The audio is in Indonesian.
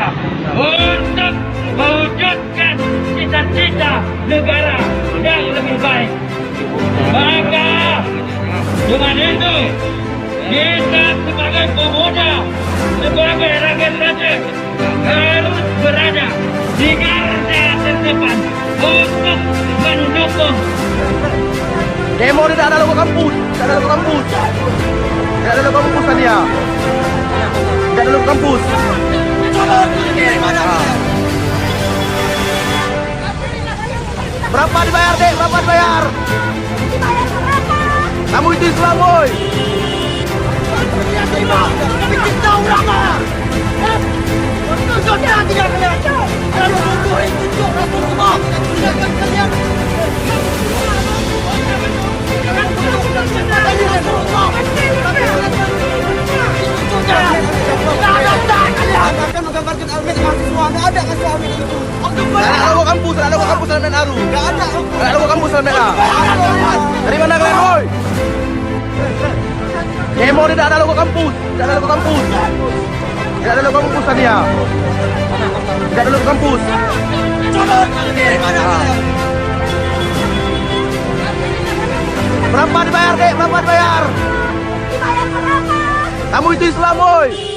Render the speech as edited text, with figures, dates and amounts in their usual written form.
kita untuk mewujudkan cita-cita negara yang lebih baik. Maka dengan itu kita sebagai pemuda, sebagai rakyat rakyat harus berada di garda terdepan untuk mendukung. Demo tidak ada logo kampus, tidak ada logo kampus, tidak ada logo kampus kan ya? Tidak ada logo kampus. Berapa dibayar dek? Berapa dibayar? Kamu itu Islam boy. Ada logo kampus, ada logo kampus Almen Aru. Ada logo kampus Almen A. Dari mana kalian boy? Demo tidak ada logo kampus, tidak ada logo kampus. Tidak ada logo kampus kan ya? Tidak ada logo kampus. Berapa dibayar dek? Berapa dibayar? Dibayar berapa? Kamu itu Islam boy.